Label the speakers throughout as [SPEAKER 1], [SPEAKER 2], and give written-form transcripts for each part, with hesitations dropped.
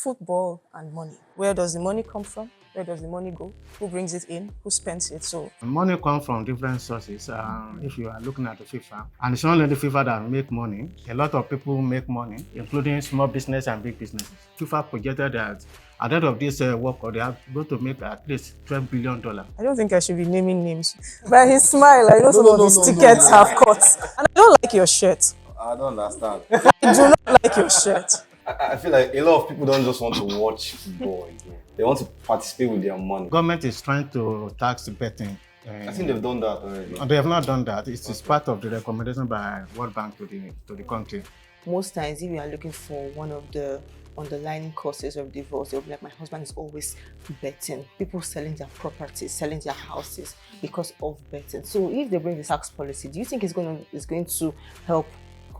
[SPEAKER 1] football and money. Where does the money come from? Where does the money go? Who brings it in? Who spends it? So
[SPEAKER 2] money comes from different sources. If you are looking at the FIFA, and it's not only the FIFA that make money, a lot of people make money, including small business and big businesses. FIFA projected that at the end of this World Cup, they are going to make at least $12 billion.
[SPEAKER 1] I don't think I should be naming names. By his smile, I know some of his tickets have cut. And I don't like your shirt.
[SPEAKER 3] I don't understand.
[SPEAKER 1] I do not like your shirt.
[SPEAKER 3] I feel like a lot of people don't just want to watch football again. They want to participate with their money.
[SPEAKER 2] Government is trying to tax betting.
[SPEAKER 3] I think they've done that already.
[SPEAKER 2] They have not done that. It is part of the recommendation by World Bank to the country.
[SPEAKER 4] Most times, if you are looking for one of the underlying causes of divorce, they'll be like, my husband is always betting. People selling their properties, selling their houses because of betting. So if they bring the tax policy, do you think it's going to help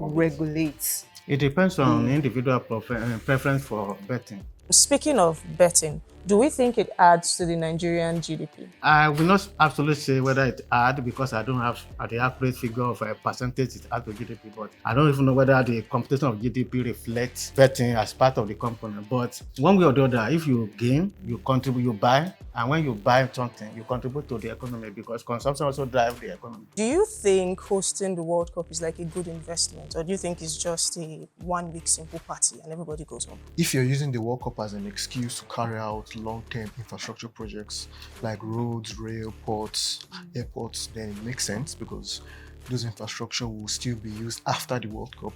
[SPEAKER 4] regulate?
[SPEAKER 2] It depends on individual preference for betting.
[SPEAKER 1] Speaking of betting, do we think it adds to the Nigerian GDP?
[SPEAKER 2] I will not absolutely say whether it adds because I don't have the accurate figure of a percentage it adds to GDP, but I don't even know whether the computation of GDP reflects betting as part of the component. But one way or the other, if you gain, you contribute, you buy, and when you buy something, you contribute to the economy because consumption also drives the economy.
[SPEAKER 1] Do you think hosting the World Cup is like a good investment, or do you think it's just a one-week simple party and everybody goes home?
[SPEAKER 5] If you're using the World Cup as an excuse to carry out long-term infrastructure projects like roads, rail, ports, airports, then it makes sense because those infrastructure will still be used after the World Cup.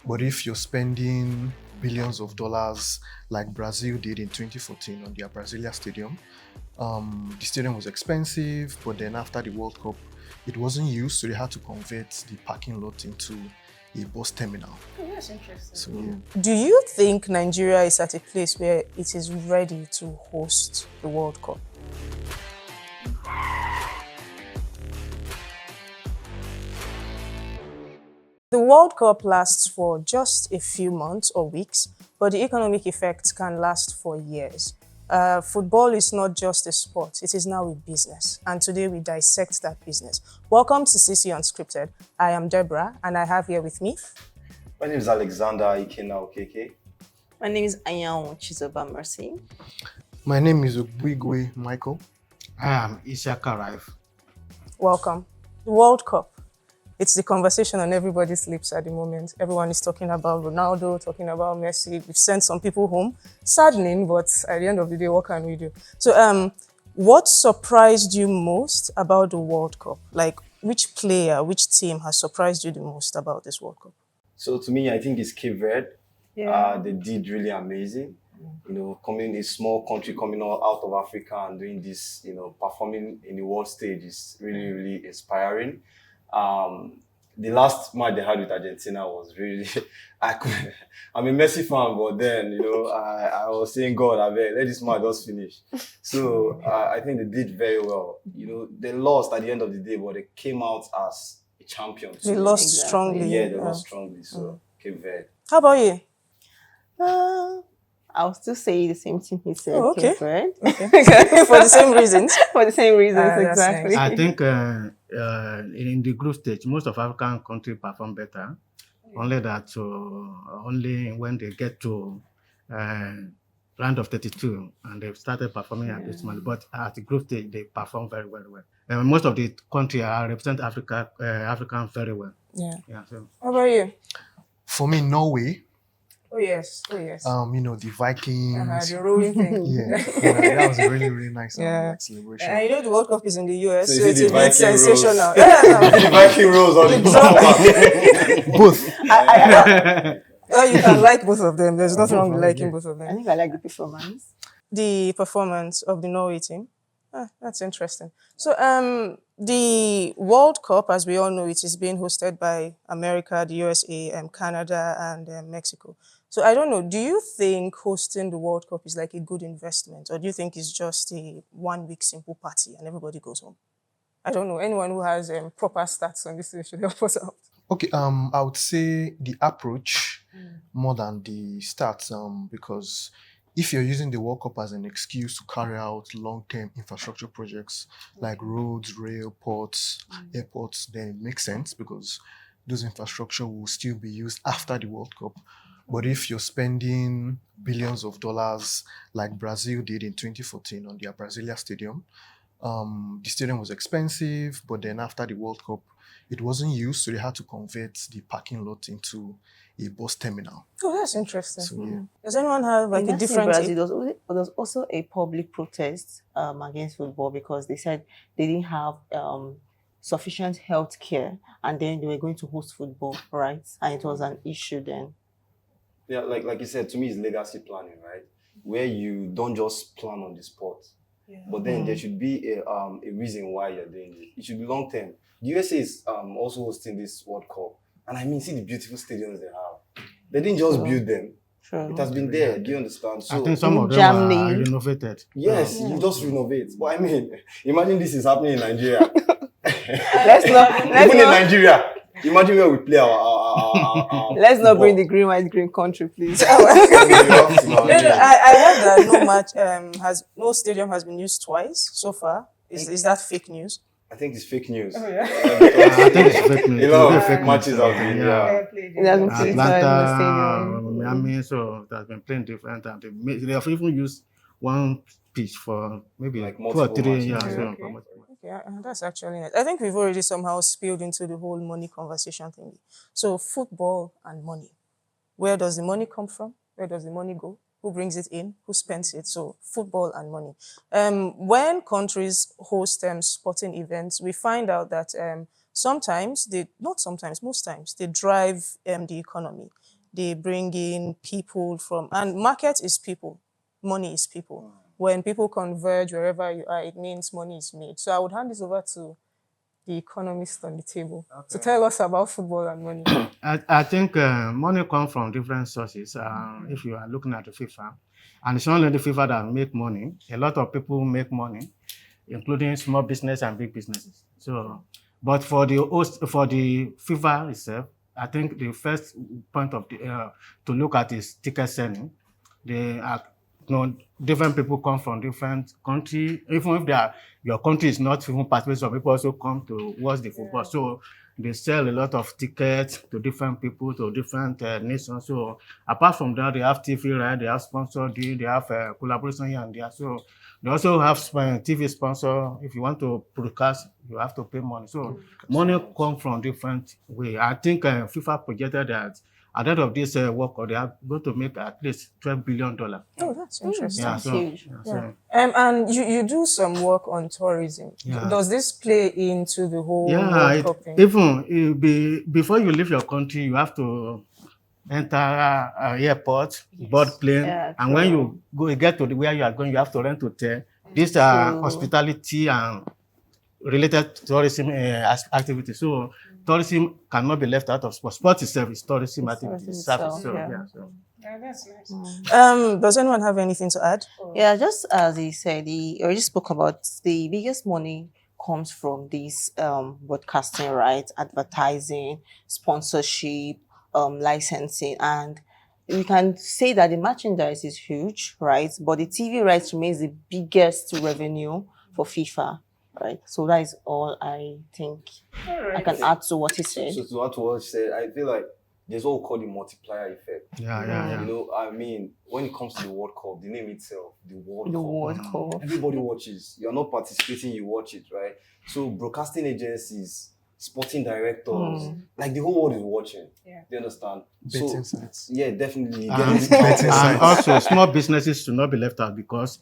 [SPEAKER 5] But if you're spending billions of dollars like Brazil did in 2014 on their Brasilia stadium, the stadium was expensive, but then after the World Cup, it wasn't used, so they had to convert the parking lot into a bus terminal.
[SPEAKER 4] Oh, that's interesting.
[SPEAKER 5] So, yeah.
[SPEAKER 1] Do you think Nigeria is at a place where it is ready to host the World Cup? The World Cup lasts for just a few months or weeks, but the economic effects can last for years. Football is not just a sport, it is now a business. And today we dissect that business. Welcome to CSEA Unscripted. I am Deborah, and I have here with me.
[SPEAKER 3] My name is Alexander Ikena Okeke.
[SPEAKER 4] My name is Anyan Chizoba Mercy.
[SPEAKER 5] My name is Obuigwe Michael.
[SPEAKER 2] I am Isiaka Raif.
[SPEAKER 1] Welcome. The World Cup. It's the conversation on everybody's lips at the moment. Everyone is talking about Ronaldo, talking about Messi. We've sent some people home. Saddening, but at the end of the day, what can we do? So, what surprised you most about the World Cup? Like, which player, which team has surprised you the most about this World Cup?
[SPEAKER 3] So to me, I think it's Cape Verde.
[SPEAKER 1] Yeah.
[SPEAKER 3] They did really amazing. You know, coming a small country coming out of Africa and doing this, you know, performing in the world stage is really, really inspiring. The last match they had with Argentina was really, I'm a Messi fan, but then, you know, I was saying, God, let this match just finish. So I think they did very well. You know, they lost at the end of the day, but they came out as a champion.
[SPEAKER 1] They lost strongly.
[SPEAKER 3] Yeah, they lost strongly. So, Cape Verde.
[SPEAKER 1] How about you?
[SPEAKER 4] I'll still say the same thing he said.
[SPEAKER 1] Oh, okay.
[SPEAKER 4] Cape Verde.
[SPEAKER 1] Okay. For the same reasons.
[SPEAKER 4] For the same reasons,
[SPEAKER 1] That's
[SPEAKER 4] exactly.
[SPEAKER 1] nice.
[SPEAKER 2] I think in the group stage, most of African countries perform better. Only that, only when they get to round of 32 and they've started performing at this moment. But at the group stage, they perform very, very well. Most of the countries represent African very well.
[SPEAKER 1] Yeah.
[SPEAKER 2] So.
[SPEAKER 1] How about you?
[SPEAKER 5] For me, Norway.
[SPEAKER 1] Oh yes. Oh yes.
[SPEAKER 5] You know, the Vikings.
[SPEAKER 1] The rolling thing.
[SPEAKER 5] Yeah, that was a really, really nice celebration.
[SPEAKER 1] And you know the World Cup is in the US,
[SPEAKER 3] So
[SPEAKER 1] so
[SPEAKER 3] is
[SPEAKER 1] it's
[SPEAKER 3] it
[SPEAKER 1] a
[SPEAKER 3] the
[SPEAKER 1] bit
[SPEAKER 3] Viking rolls?
[SPEAKER 1] sensational.
[SPEAKER 3] The Viking rolls or the
[SPEAKER 5] Both.
[SPEAKER 1] Well, you can like both of them. There's nothing wrong with liking both of
[SPEAKER 4] I
[SPEAKER 1] them.
[SPEAKER 4] think I like the performance.
[SPEAKER 1] The performance of the Norway team. That's interesting. So, the World Cup, as we all know, it is being hosted by America, the USA, Canada, and Mexico. So, I don't know, do you think hosting the World Cup is like a good investment, or do you think it's just a one-week simple party and everybody goes home? I don't know. Anyone who has proper stats on this should help us out.
[SPEAKER 5] Okay, I would say the approach more than the stats, because if you're using the World Cup as an excuse to carry out long-term infrastructure projects like roads, rail, ports, airports, then it makes sense because those infrastructure will still be used after the World Cup. But if you're spending billions of dollars like Brazil did in 2014 on their Brasilia stadium, the stadium was expensive, but then after the World Cup, it wasn't used, so they had to convert the parking lot into a bus terminal.
[SPEAKER 1] Oh, that's interesting.
[SPEAKER 5] So yeah.
[SPEAKER 1] Does anyone have like
[SPEAKER 4] In
[SPEAKER 1] a
[SPEAKER 4] that same
[SPEAKER 1] different
[SPEAKER 4] Brazil,
[SPEAKER 1] take?
[SPEAKER 4] there was also a public protest against football because they said they didn't have sufficient health care, and then they were going to host football, right? And it was an issue then.
[SPEAKER 3] Yeah, like you said, to me, it's legacy planning, right? Where you don't just plan on the sport, but then there should be a reason why you're doing it. It should be long term. The USA is also hosting this World Cup, and I mean, see the beautiful stadiums they have. They didn't just build them;
[SPEAKER 4] True.
[SPEAKER 3] it has been there. Do you understand? So
[SPEAKER 2] I think some of them
[SPEAKER 4] Germany.
[SPEAKER 2] are renovated.
[SPEAKER 3] yes, you just renovate. But I mean, imagine this is happening in Nigeria.
[SPEAKER 4] Let's
[SPEAKER 3] Even in Nigeria, imagine where we play our
[SPEAKER 4] let's not bring the
[SPEAKER 3] football.
[SPEAKER 4] green country, please.
[SPEAKER 1] No, I heard that no stadium has been used twice so far. Is that fake news?
[SPEAKER 3] I think it's fake news.
[SPEAKER 2] I think it's fake news.
[SPEAKER 3] A lot of
[SPEAKER 2] Fake news.
[SPEAKER 3] matches have been, yeah.
[SPEAKER 4] It has been played twice in the
[SPEAKER 2] Atlanta,
[SPEAKER 4] stadium.
[SPEAKER 2] Miami, so it has been playing different times. They have even used one pitch for maybe
[SPEAKER 3] Like
[SPEAKER 2] 2 or
[SPEAKER 3] multiple
[SPEAKER 2] 3
[SPEAKER 3] matches.
[SPEAKER 2] years.
[SPEAKER 3] Yeah,
[SPEAKER 2] So,
[SPEAKER 3] okay.
[SPEAKER 2] for multiple matches.
[SPEAKER 1] Yeah, that's actually nice. I think we've already somehow spilled into the whole money conversation thing. So football and money. Where does the money come from? Where does the money go? Who brings it in? Who spends it? So football and money. When countries host sporting events, we find out that most times, they drive the economy. They bring in people and market is people, money is people. When people converge wherever you are, it means money is made. So I would hand this over to the economist on the table to tell us about football and money.
[SPEAKER 2] I think money comes from different sources. If you are looking at the FIFA, and it's not only the FIFA that make money. A lot of people make money, including small business and big businesses. So, but for the FIFA itself, I think the first point of to look at is ticket selling. They are, different people come from different countries. Even if your country is not even participating, some people also come to watch the football. So they sell a lot of tickets to different people, to different nations. So apart from that, they have TV right, they have sponsor deal, they have collaboration here and there. So they also have TV sponsor. If you want to broadcast, you have to pay money. So money comes from different ways. I think FIFA projected that at the end of this work, they are going to make at least $12 billion.
[SPEAKER 1] Oh, that's interesting.
[SPEAKER 2] Yeah,
[SPEAKER 4] That's
[SPEAKER 2] so,
[SPEAKER 4] huge.
[SPEAKER 2] yeah, so-
[SPEAKER 1] And you do some work on tourism.
[SPEAKER 2] Yeah.
[SPEAKER 1] Does this play into the whole
[SPEAKER 2] yeah,
[SPEAKER 1] World Cup thing?
[SPEAKER 2] even before you leave your country, you have to enter airport, board plane,
[SPEAKER 4] Yeah,
[SPEAKER 2] and when you get to where you are going, you have to rent hotel. These are hospitality and related tourism activities. So tourism cannot be left out of sport. Sport itself is tourism activity.
[SPEAKER 4] itself,
[SPEAKER 2] So,
[SPEAKER 4] yeah.
[SPEAKER 2] yeah, so.
[SPEAKER 1] Yeah, that's nice. Does anyone have anything to add?
[SPEAKER 4] Yeah, just as he said, he already spoke about the biggest money comes from these broadcasting rights, advertising, sponsorship, licensing, and we can say that the merchandise is huge, right? But the TV rights remains the biggest revenue for FIFA, right? So that is all I think I can add to what he said.
[SPEAKER 3] So to add to what you said, I feel like there's what we call the multiplier effect.
[SPEAKER 2] Yeah.
[SPEAKER 3] You know, I mean, when it comes to the World Cup, the name itself, the World
[SPEAKER 4] The
[SPEAKER 3] Cup.
[SPEAKER 4] World Cup.
[SPEAKER 3] Everybody watches. You're not participating, you watch it, right? So broadcasting agencies, sporting directors, like the whole world is watching. Yeah. Do you understand?
[SPEAKER 5] Betting sites.
[SPEAKER 3] Yeah, definitely.
[SPEAKER 2] And also, small businesses should not be left out because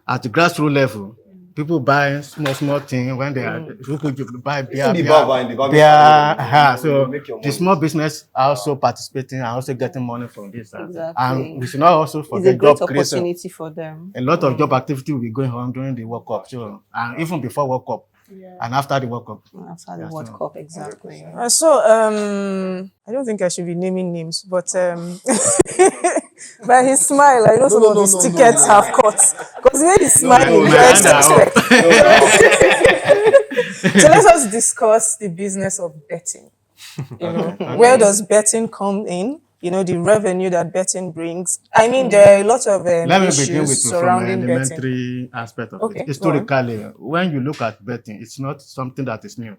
[SPEAKER 2] at the grassroots level, people buy small things when they are people buy beer.
[SPEAKER 3] Even the barber and the barber
[SPEAKER 2] Beer, so
[SPEAKER 3] make your
[SPEAKER 2] the
[SPEAKER 3] money.
[SPEAKER 2] small business are also participating and also getting money from this.
[SPEAKER 4] Exactly.
[SPEAKER 2] And we should not also
[SPEAKER 4] It's a
[SPEAKER 2] forget
[SPEAKER 4] great
[SPEAKER 2] job creation.
[SPEAKER 4] opportunity for them.
[SPEAKER 2] A lot of job activity will be going on during the World Cup, so and even before World Cup and after the World Cup.
[SPEAKER 4] After the World Cup, exactly.
[SPEAKER 1] I don't think I should be naming names, but by his smile, I know some of his tickets have cut. Because the way he's smiling, you expect. So let us discuss the business of betting. Where does betting come in? The revenue that betting brings. I mean, there are a lot of
[SPEAKER 2] Let me begin
[SPEAKER 1] issues
[SPEAKER 2] with from an
[SPEAKER 1] surrounding betting.
[SPEAKER 2] elementary aspect of
[SPEAKER 1] Okay,
[SPEAKER 2] it. Historically, when you look at betting, it's not something that is new.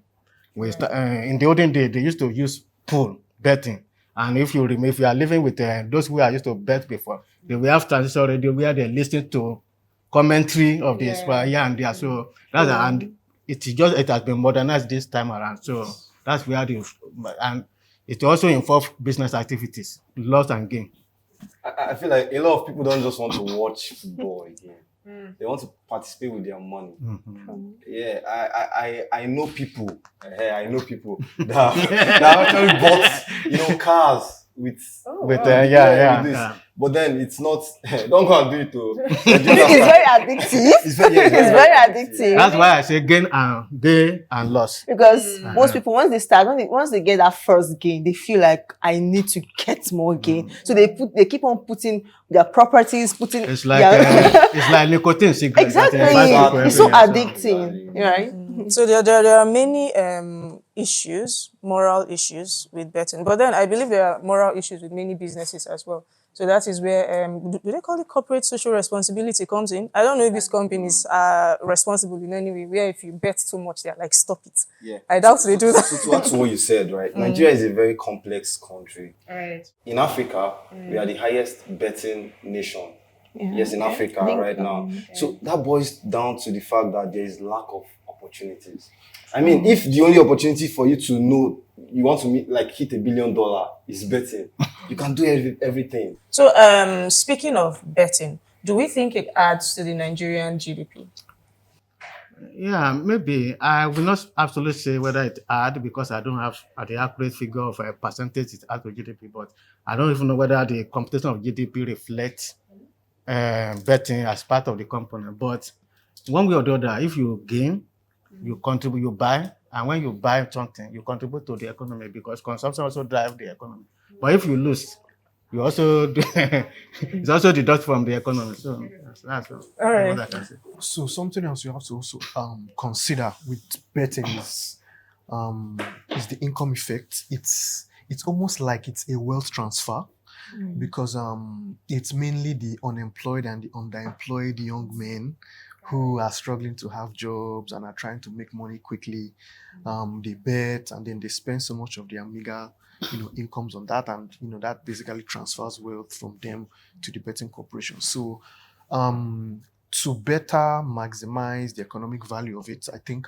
[SPEAKER 2] In the olden days, they used to use pool betting, And if you are living with those who are used to bet before, they will have transition radio where they listen to commentary of this here and there. So that's and it has been modernized this time around. So that's where and it also involves business activities, loss and gain.
[SPEAKER 3] I feel like a lot of people don't just want to watch football again. They want to participate with their money. Yeah, I know people. I know people that actually bought cars with this. But then it's not. Don't go and do it to.
[SPEAKER 4] It's very addictive. It's very addictive.
[SPEAKER 2] That's why I say gain and loss.
[SPEAKER 4] Because most people, once they start, once they get that first gain, they feel like I need to get more gain. So they keep on putting their properties,
[SPEAKER 2] It's like nicotine cigarettes.
[SPEAKER 4] Exactly. It's so addicting, right?
[SPEAKER 1] So there are many moral issues with betting, but then I believe there are moral issues with many businesses as well. So that is where do they call it corporate social responsibility comes in? I don't know if these companies are responsible in any way. Where if you bet too much, they're like, stop it.
[SPEAKER 3] Yeah,
[SPEAKER 1] I doubt they do that.
[SPEAKER 3] So to add to what you said, right? Nigeria is a very complex country.
[SPEAKER 1] Right.
[SPEAKER 3] In Africa, we are the highest betting nation. Yes, in Africa right now. So that boils down to the fact that there is lack of opportunities. I mean, if the only opportunity for you to know you want to hit $1 billion is betting, you can do everything.
[SPEAKER 1] So, speaking of betting, do we think it adds to the Nigerian GDP?
[SPEAKER 2] Yeah, maybe. I will not absolutely say whether it adds because I don't have the accurate figure of a percentage it adds to GDP, but I don't even know whether the computation of GDP reflects betting as part of the component. But one way or the other, if you gain, you contribute, you buy, and when you buy something, you contribute to the economy because consumption also drives the economy. But if you lose, you also it's also deducted from the economy. So that's
[SPEAKER 1] all right.
[SPEAKER 2] what I can say.
[SPEAKER 5] So something else you have to also consider with betting is the income effect. It's almost like it's a wealth transfer because it's mainly the unemployed and the underemployed young men who are struggling to have jobs and are trying to make money quickly. They bet and then they spend so much of their meager incomes on that, and that basically transfers wealth from them to the betting corporation. So to better maximize the economic value of it, I think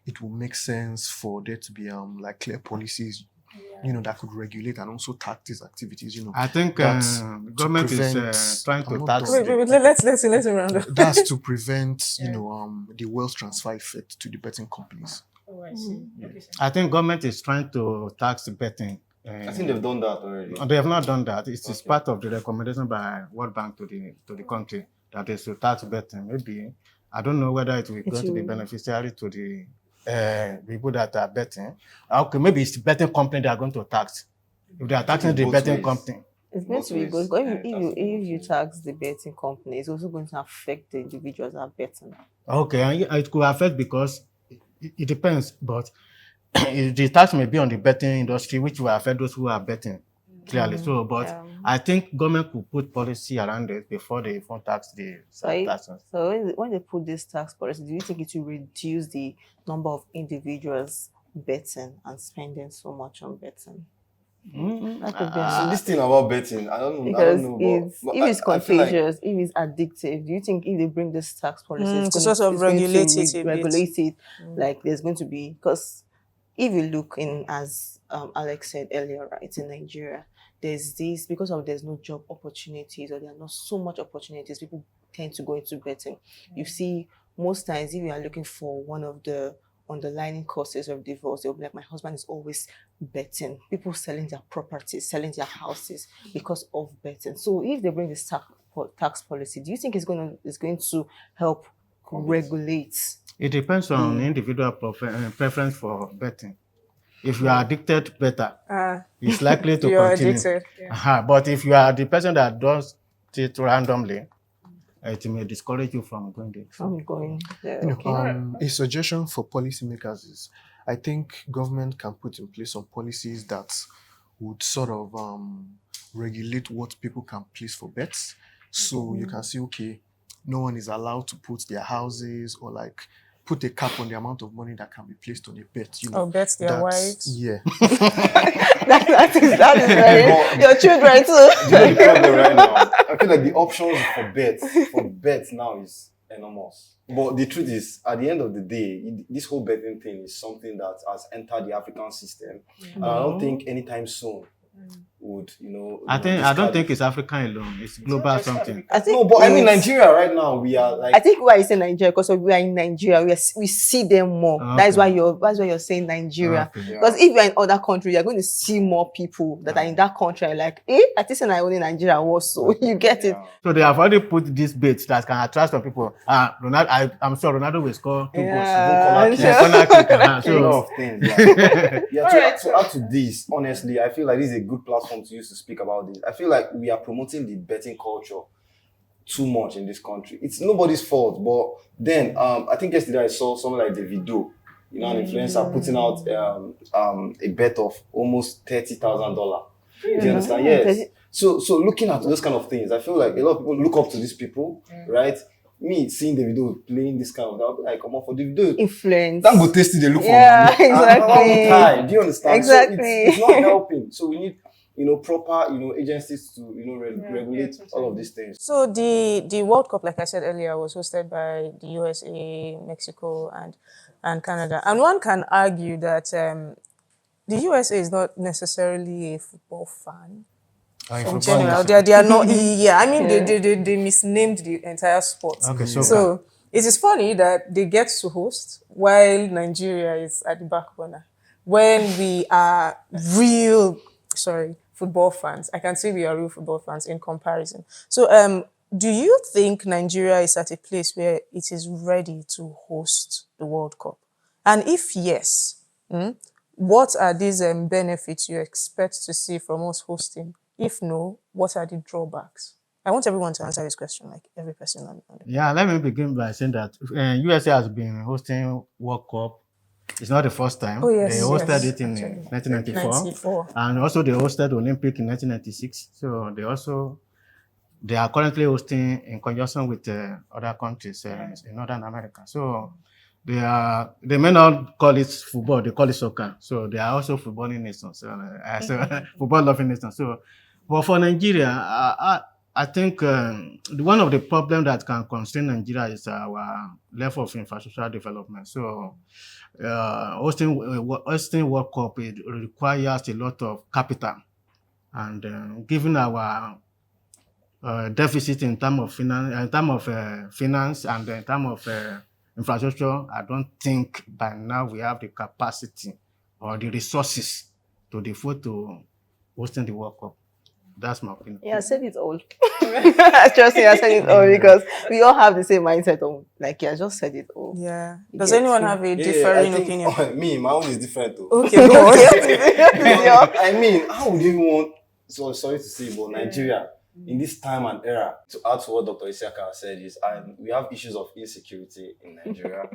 [SPEAKER 5] it will make sense for there to be clear policies that could regulate and also tax these activities.
[SPEAKER 2] I think government is trying to tax.
[SPEAKER 1] Wait, let's round up.
[SPEAKER 5] That's to prevent the wealth transfer effect to the betting companies.
[SPEAKER 1] Oh, I see. Okay,
[SPEAKER 2] I think government is trying to tax betting.
[SPEAKER 3] I think they've done that already.
[SPEAKER 2] They have not done that. It is part of the recommendation by World Bank to the country that is to tax betting. Maybe I don't know whether it will go to the beneficiary to the people that are betting. Okay, maybe it's the betting company they are going to tax. If they are taxing the betting company,
[SPEAKER 4] it's going to be good. If you tax the betting company, it's also going to affect the individuals that are betting.
[SPEAKER 2] Okay, and it could affect because it depends, but the tax may be on the betting industry, which will affect those who are betting clearly. So, but I think government could put policy around it before they even tax the taxes.
[SPEAKER 4] So when they put this tax policy, do you think it will reduce the number of individuals betting and spending so much on betting? That could be
[SPEAKER 3] this thing about betting, I don't know.
[SPEAKER 4] Because if it's contagious, if it's addictive, do you think if they bring this tax policy, it's
[SPEAKER 1] sort of regulate
[SPEAKER 4] it, like there's going to be, because if you look in, as Alex said earlier, right, in Nigeria, there's this, because there's no job opportunities or there are not so much opportunities, people tend to go into betting. You see, most times, if you are looking for one of the underlying causes of divorce, they'll be like, my husband is always betting. People selling their properties, selling their houses because of betting. So if they bring this tax policy, do you think it's going to help regulate?
[SPEAKER 2] It depends on individual preference for betting. If you are addicted, better. It's likely to continue.
[SPEAKER 1] Addicted. Yeah.
[SPEAKER 2] But if you are the person that does it randomly, it may discourage you from going there.
[SPEAKER 5] A suggestion for policymakers is, I think government can put in place some policies that would sort of regulate what people can place for bets. So you can see, okay, no one is allowed to put their houses or put a cap on the amount of money that can be placed on a bet. You know,
[SPEAKER 1] Or bet their wives.
[SPEAKER 5] Yeah.
[SPEAKER 4] that is very your children too.
[SPEAKER 3] You know the problem right now. I feel like the options for bets now is enormous. But the truth is, at the end of the day, this whole betting thing is something that has entered the African system, and I don't think anytime soon would
[SPEAKER 2] I don't think it's African alone. It's global something.
[SPEAKER 4] I think
[SPEAKER 3] no, but I mean Nigeria right now we are like.
[SPEAKER 4] I think why you say Nigeria because we are in Nigeria, we see them more.
[SPEAKER 2] Okay.
[SPEAKER 4] That's why you're saying Nigeria.
[SPEAKER 2] Okay.
[SPEAKER 3] Yeah.
[SPEAKER 4] Because if you're in other countries, you're going to see more people that are in that country and like, I think I only Nigeria also. You get it.
[SPEAKER 3] Yeah.
[SPEAKER 2] So they have already put this bait that can attract some people. I'm sure Ronaldo will score 2 goals.
[SPEAKER 4] Yeah,
[SPEAKER 2] Yeah, corner kick,
[SPEAKER 3] A
[SPEAKER 2] so
[SPEAKER 3] lot of things. Yeah. To add to this, honestly, I feel like this is a good platform to use to speak about this. I feel like we are promoting the betting culture too much in this country. It's nobody's fault, but then I think yesterday I saw someone like Davido, an influencer, putting out a bet of almost $30,000. Do you understand? Yes. So looking at those kind of things, I feel like a lot of people look up to these people, right? Me seeing Davido playing this kind of, I'll be like, come on, for Davido.
[SPEAKER 4] Influence.
[SPEAKER 3] Don't go tasty, they look for
[SPEAKER 4] Yeah,
[SPEAKER 3] money.
[SPEAKER 4] exactly.
[SPEAKER 3] Time. Do you understand?
[SPEAKER 4] Exactly.
[SPEAKER 3] So it's not helping. So we need, proper, agencies to, regulate all of these things.
[SPEAKER 1] So the World Cup, like I said earlier, was hosted by the USA, Mexico, and Canada. And one can argue that the USA is not necessarily a football fan. In general, they are not. Yeah, I mean, they misnamed the entire sport.
[SPEAKER 2] Okay,
[SPEAKER 1] So it is funny that they get to host while Nigeria is at the back corner. When we are football fans, I can say we are real football fans in comparison. So, do you think Nigeria is at a place where it is ready to host the World Cup? And if yes, what are these benefits you expect to see from us hosting? If no, what are the drawbacks? I want everyone to answer this question, like every person on the
[SPEAKER 2] Yeah, let me begin by saying that USA has been hosting World Cup. It's not the first time.
[SPEAKER 1] Oh, yes,
[SPEAKER 2] They hosted
[SPEAKER 1] yes,
[SPEAKER 2] it in
[SPEAKER 1] actually.
[SPEAKER 2] 1994. And also they hosted Olympic in 1996. So they are currently hosting in conjunction with other countries in Northern America. So they may not call it football, they call it soccer. So they are also footballing nations, so football loving nations. So, but for Nigeria, I think one of the problems that can constrain Nigeria is our level of infrastructural development. So hosting World Cup, it requires a lot of capital, and given our deficit in terms of finance and in terms of infrastructure, I don't think by now we have the capacity or the resources to devote to hosting the World Cup. That's my opinion.
[SPEAKER 4] Yeah, I said it all. Trust me, I said it all because we all have the same mindset of I just said it all.
[SPEAKER 1] Yeah. Does anyone have a differing opinion?
[SPEAKER 3] Me, my own is different though.
[SPEAKER 1] Okay, go on.
[SPEAKER 3] I mean, how would you want? So sorry to say, but Nigeria in this time and era, to add to what Dr. Isiaka said, is we have issues of insecurity in Nigeria,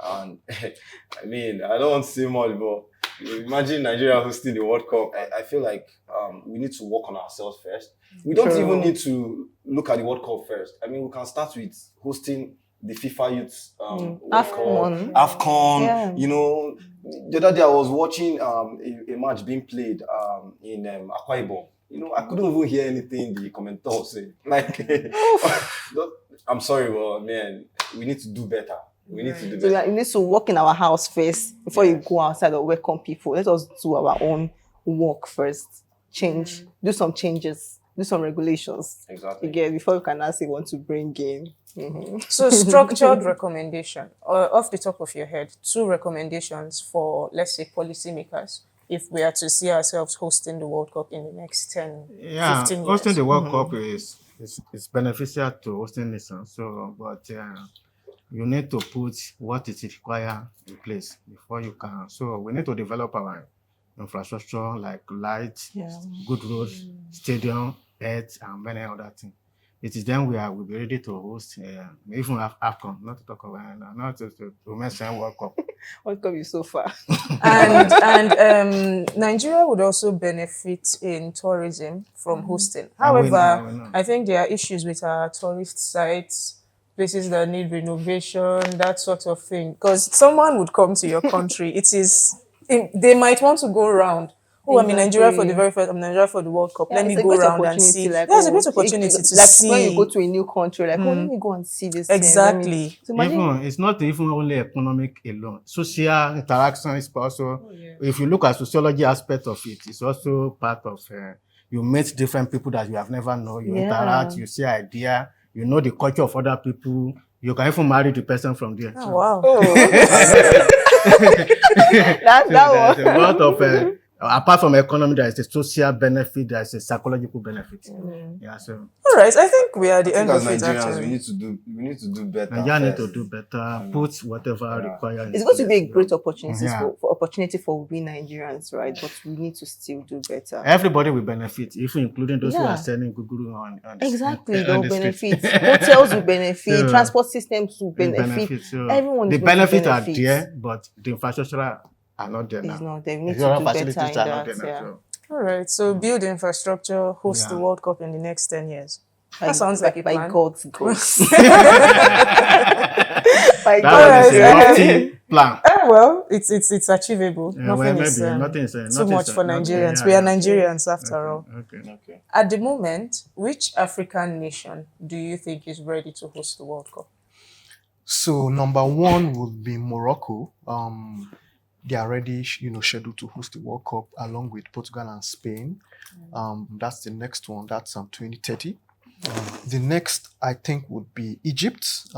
[SPEAKER 3] and I mean, I don't want to say much, but imagine Nigeria hosting the World Cup. I feel like we need to work on ourselves first. We don't even need to look at the World Cup first. I mean, we can start with hosting the FIFA Youth World
[SPEAKER 4] AFCON.
[SPEAKER 3] Cup. AFCON.
[SPEAKER 4] Yeah.
[SPEAKER 3] The other day I was watching a match being played in Akwa Ibom. I couldn't even hear anything the commentator say. I'm sorry, but man, we need to do better. We need to do
[SPEAKER 4] So
[SPEAKER 3] better.
[SPEAKER 4] you need to work in our house first before you go outside or welcome people. Let us do our own work first. Do some changes, do some regulations.
[SPEAKER 3] Exactly.
[SPEAKER 4] Again, before you can ask you want to bring in.
[SPEAKER 1] So structured recommendation, or off the top of your head, 2 recommendations for, let's say, policymakers, if we are to see ourselves hosting the World Cup in the next 10, 15 years.
[SPEAKER 2] Hosting the World Cup is beneficial to hosting nations. But you need to put what is required in place before you can. So we need to develop our infrastructure like lights, good roads, stadium, health, and many other things. It is then we'll be ready to host even AFCON, not to talk about not to mention World Cup.
[SPEAKER 4] World Cup is so far.
[SPEAKER 1] And Nigeria would also benefit in tourism from hosting. However, I think there are issues with our tourist sites places that need renovation, that sort of thing. Because someone would come to your country, they might want to go around. Oh, I'm in Nigeria for the very first. I'm in Nigeria for the World Cup.
[SPEAKER 4] Yeah,
[SPEAKER 1] Let me
[SPEAKER 4] it's a
[SPEAKER 1] go
[SPEAKER 4] great
[SPEAKER 1] around and see.
[SPEAKER 4] opportunity. Like,
[SPEAKER 1] Yeah, it's a great opportunity to
[SPEAKER 4] like
[SPEAKER 1] see.
[SPEAKER 4] when you go to a new country, like, oh, let me go and see this thing.
[SPEAKER 1] Exactly.
[SPEAKER 4] So imagine,
[SPEAKER 2] Even it's not even only economic alone. Social interaction is also. If you look at sociology aspect of it, it's also part of. You meet different people that you have never known. You interact. You see idea. You know the culture of other people. You can even marry the person from there.
[SPEAKER 1] Oh, wow.
[SPEAKER 4] that
[SPEAKER 2] There's
[SPEAKER 4] one.
[SPEAKER 2] a lot of. Apart from economy, there is a social benefit. There is a psychological benefit. Yeah. So.
[SPEAKER 1] All right. I think we are at the end
[SPEAKER 3] as
[SPEAKER 1] of it.
[SPEAKER 3] Nigerians,
[SPEAKER 1] Actually,
[SPEAKER 3] we need to do better.
[SPEAKER 2] Nigeria need to
[SPEAKER 3] first.
[SPEAKER 2] do better. Put whatever required.
[SPEAKER 4] It's going to be a great opportunity
[SPEAKER 2] Yeah.
[SPEAKER 4] for opportunity for we Nigerians, right? But we need to still do better.
[SPEAKER 2] Everybody will benefit, even including those who
[SPEAKER 4] Yeah.
[SPEAKER 2] are selling Google on
[SPEAKER 4] Exactly,
[SPEAKER 2] on
[SPEAKER 4] they'll
[SPEAKER 2] the street.
[SPEAKER 4] benefit. Hotels will benefit.
[SPEAKER 2] Yeah.
[SPEAKER 4] Transport systems will
[SPEAKER 2] Will
[SPEAKER 4] benefit.
[SPEAKER 2] So
[SPEAKER 4] Everyone
[SPEAKER 2] the
[SPEAKER 4] is going to
[SPEAKER 2] benefits are
[SPEAKER 4] benefit.
[SPEAKER 2] there, but the infrastructure are not there now.
[SPEAKER 4] It's not there. We need
[SPEAKER 2] The
[SPEAKER 4] to
[SPEAKER 2] other
[SPEAKER 4] do better
[SPEAKER 2] facilities
[SPEAKER 4] in
[SPEAKER 2] are not
[SPEAKER 4] that.
[SPEAKER 2] there now.
[SPEAKER 4] Yeah.
[SPEAKER 2] So.
[SPEAKER 1] all right. So build infrastructure, host the
[SPEAKER 2] Yeah.
[SPEAKER 1] World Cup in the next 10 years.
[SPEAKER 4] By-
[SPEAKER 1] That sounds like a
[SPEAKER 4] by
[SPEAKER 1] plan.
[SPEAKER 4] God's grace. By
[SPEAKER 2] That
[SPEAKER 4] God's
[SPEAKER 2] one is a
[SPEAKER 1] Alright,
[SPEAKER 2] lofty plan.
[SPEAKER 1] Well, it's achievable.
[SPEAKER 2] Yeah,
[SPEAKER 1] Nothing
[SPEAKER 2] well,
[SPEAKER 1] is
[SPEAKER 2] maybe nothing is
[SPEAKER 1] too
[SPEAKER 2] nothing
[SPEAKER 1] much
[SPEAKER 2] is-
[SPEAKER 1] for
[SPEAKER 2] not-
[SPEAKER 1] Nigerians.
[SPEAKER 2] yeah,
[SPEAKER 1] We are
[SPEAKER 2] yeah.
[SPEAKER 1] Nigerians after all.
[SPEAKER 3] Okay.
[SPEAKER 1] At the moment, which African nation do you think is ready to host the World Cup?
[SPEAKER 5] So number one would be Morocco. They are already, scheduled to host the World Cup along with Portugal and Spain. That's the next one. That's 2030. The next, I think, would be Egypt.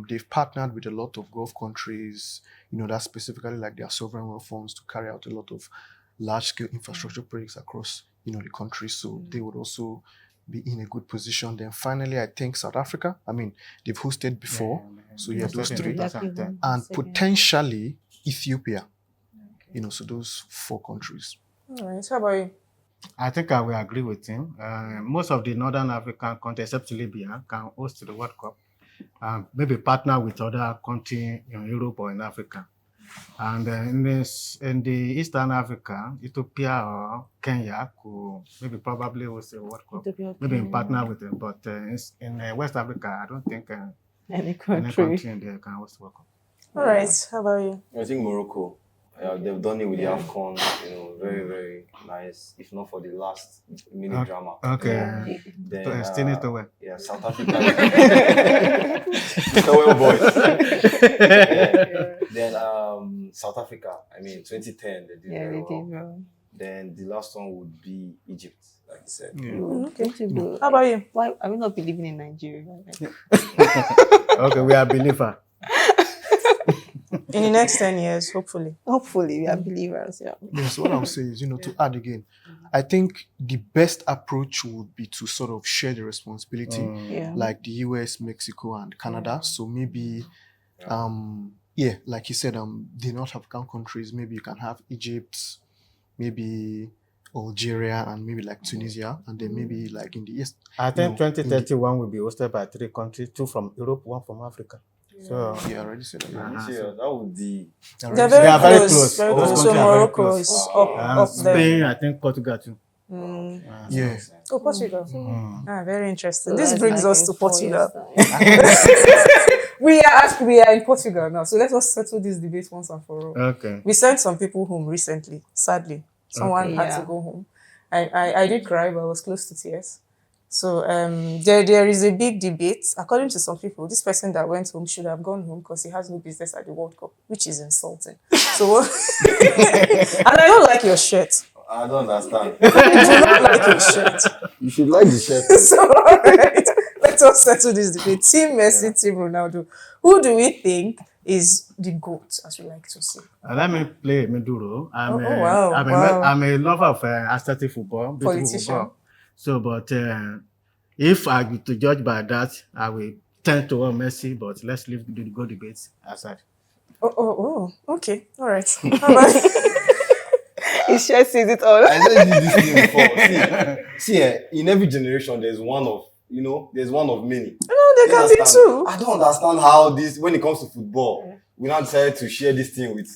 [SPEAKER 5] They've partnered with a lot of Gulf countries, that's specifically like their sovereign wealth funds to carry out a lot of large-scale infrastructure projects across, the country. So they would also be in a good position. Then finally, I think South Africa. I mean, they've hosted before. So yeah, those three. And potentially Ethiopia. So those 4 countries.
[SPEAKER 1] All right. How about you?
[SPEAKER 2] I think I will agree with him. Most of the Northern African countries, except Libya, can host the World Cup. Maybe partner with other countries in Europe or in Africa. And in the Eastern Africa, Ethiopia or Kenya could probably host the World Cup. Maybe in partner with them. But in West Africa, I don't think
[SPEAKER 4] Any
[SPEAKER 2] any
[SPEAKER 4] country.
[SPEAKER 2] country in there can host the World Cup.
[SPEAKER 1] All right. How about you?
[SPEAKER 3] I think Morocco. They've done it with the AFCON, very, very nice. If not for the last mini drama.
[SPEAKER 2] Okay.
[SPEAKER 3] Then,
[SPEAKER 2] Still need to win.
[SPEAKER 3] yeah, South Africa. Well, boys. Then South Africa. I mean, 2010 they did
[SPEAKER 4] Yeah,
[SPEAKER 3] very
[SPEAKER 4] they
[SPEAKER 3] well.
[SPEAKER 4] did well.
[SPEAKER 3] Then the last one would be Egypt, like you said.
[SPEAKER 1] Okay. How about you?
[SPEAKER 4] Why are we not believing in Nigeria?
[SPEAKER 2] Okay, we are believer.
[SPEAKER 1] In the next 10 years, hopefully.
[SPEAKER 4] Hopefully, we are believers. Yeah.
[SPEAKER 5] Yes, what I'm saying is, to add again, I think the best approach would be to sort of share the responsibility,
[SPEAKER 4] Yeah.
[SPEAKER 5] like the US, Mexico, and Canada. So maybe, like you said, the North African countries, maybe you can have Egypt, maybe Algeria, and maybe like Tunisia, and then maybe like in the East.
[SPEAKER 2] I think 2031 will be hosted by 3 countries, 2 from Europe, 1 from Africa. So
[SPEAKER 5] Yeah, I already said that.
[SPEAKER 3] That would be.
[SPEAKER 1] They're
[SPEAKER 2] They are very
[SPEAKER 1] very
[SPEAKER 2] close.
[SPEAKER 1] close. Very
[SPEAKER 2] Those
[SPEAKER 1] close. So
[SPEAKER 2] countries are very
[SPEAKER 1] Morocco
[SPEAKER 2] close.
[SPEAKER 1] is up there.
[SPEAKER 2] Spain, I think Portugal too.
[SPEAKER 5] Yeah.
[SPEAKER 1] Oh, Portugal. Very interesting.
[SPEAKER 4] So
[SPEAKER 1] This
[SPEAKER 4] that's
[SPEAKER 1] brings
[SPEAKER 4] like
[SPEAKER 1] us
[SPEAKER 4] in
[SPEAKER 1] to
[SPEAKER 4] 4
[SPEAKER 1] Portugal.
[SPEAKER 4] years' time.
[SPEAKER 1] We are in Portugal now, so let us settle this debate once and for all.
[SPEAKER 2] Okay.
[SPEAKER 1] We sent some people home recently. Sadly, someone had
[SPEAKER 4] Yeah.
[SPEAKER 1] to go home. I did cry, but I was close to tears. So there is a big debate. According to some people, this person that went home should have gone home because he has no business at the World Cup, which is insulting. So, and I don't like your shirt.
[SPEAKER 3] I don't understand.
[SPEAKER 1] I do not like your shirt.
[SPEAKER 3] You should like the shirt.
[SPEAKER 1] So, all right, let us settle this debate. Team Messi, Team Ronaldo. Who do we think is the GOAT, as we like to say?
[SPEAKER 2] Let me play a middle role.
[SPEAKER 1] wow.
[SPEAKER 2] I'm a lover of aesthetic football, beautiful
[SPEAKER 1] Politician.
[SPEAKER 2] football. So, but if I were to judge by that, I will tend toward Messi, but let's leave the good debates aside.
[SPEAKER 1] Okay. All right. How about
[SPEAKER 4] His shirt says it all.
[SPEAKER 3] I said this thing before. See, in every generation, there's one of many.
[SPEAKER 1] No, they can be too.
[SPEAKER 3] I don't understand how this, when it comes to football, we now decided to share this thing with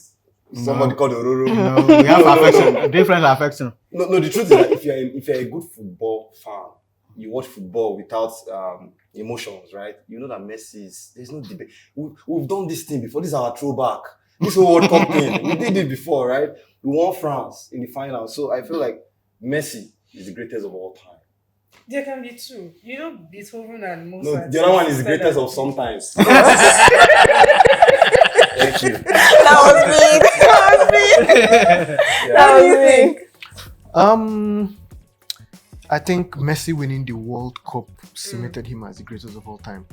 [SPEAKER 3] somebody called Ororo.
[SPEAKER 2] No, we have affection, different affection.
[SPEAKER 3] No, the truth is that if you're a good football fan, you watch football without emotions, right? You know that Messi is, there's no debate. We've done this thing before. This is our throwback. This whole World Cup thing. We did it before, right? We won France in the final. So I feel like Messi is the greatest of all time.
[SPEAKER 1] There can be two. You know, Beethoven and
[SPEAKER 3] No,
[SPEAKER 1] Mozart.
[SPEAKER 3] the other one is the greatest of sometimes. Thank you.
[SPEAKER 4] That was me.
[SPEAKER 3] Yeah.
[SPEAKER 1] What do you think?
[SPEAKER 5] I think Messi winning the World Cup cemented him as the greatest of all time.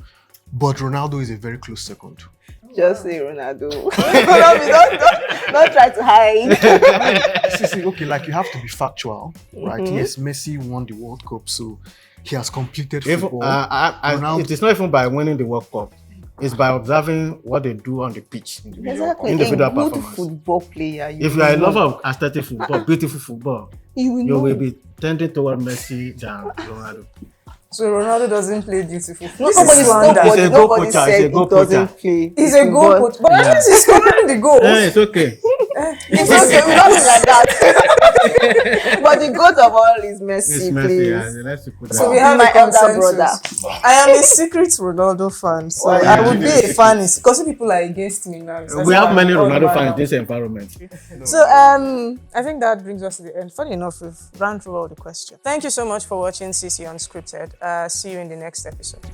[SPEAKER 5] But Ronaldo is a very close second.
[SPEAKER 4] Just say Ronaldo. don't try to hide.
[SPEAKER 5] See, okay, like you have to be factual, right? Yes, Messi won the World Cup, so he has completed football.
[SPEAKER 2] It is not even by winning the World Cup. It's by observing what they do on the pitch.
[SPEAKER 4] Exactly.
[SPEAKER 2] Individual
[SPEAKER 4] A good
[SPEAKER 2] performance.
[SPEAKER 4] football player.
[SPEAKER 2] If you are a lover of aesthetic football, beautiful football,
[SPEAKER 4] you will
[SPEAKER 2] you
[SPEAKER 4] know.
[SPEAKER 2] will be tending toward Messi than Ronaldo.
[SPEAKER 1] So Ronaldo doesn't play beautiful.
[SPEAKER 4] Nobody
[SPEAKER 2] He's a goal
[SPEAKER 4] nobody
[SPEAKER 2] poacher,
[SPEAKER 4] said
[SPEAKER 2] he's a
[SPEAKER 4] he
[SPEAKER 2] goal
[SPEAKER 4] doesn't
[SPEAKER 2] poacher.
[SPEAKER 4] play.
[SPEAKER 1] He's a goal
[SPEAKER 4] But
[SPEAKER 1] coach, but at least he's scoring the goals.
[SPEAKER 2] It's okay.
[SPEAKER 4] It's okay, we don't like that. But the goat of all is Messi,
[SPEAKER 2] It's Messi.
[SPEAKER 4] please.
[SPEAKER 2] Yeah, let's put
[SPEAKER 1] So
[SPEAKER 2] that.
[SPEAKER 1] we have
[SPEAKER 4] My
[SPEAKER 1] a
[SPEAKER 4] elder
[SPEAKER 1] consensus.
[SPEAKER 4] brother.
[SPEAKER 1] I am a secret Ronaldo fan, so
[SPEAKER 3] Why
[SPEAKER 1] I
[SPEAKER 3] you
[SPEAKER 1] would be
[SPEAKER 3] really
[SPEAKER 1] a fan because people are against me now. So
[SPEAKER 2] We have many
[SPEAKER 1] all
[SPEAKER 2] Ronaldo
[SPEAKER 1] man
[SPEAKER 2] fans in
[SPEAKER 1] now.
[SPEAKER 2] this environment.
[SPEAKER 1] So I think that brings us to the end. Funny enough, we've run through all the questions. Thank you so much for watching CC Unscripted. See you in the next episode.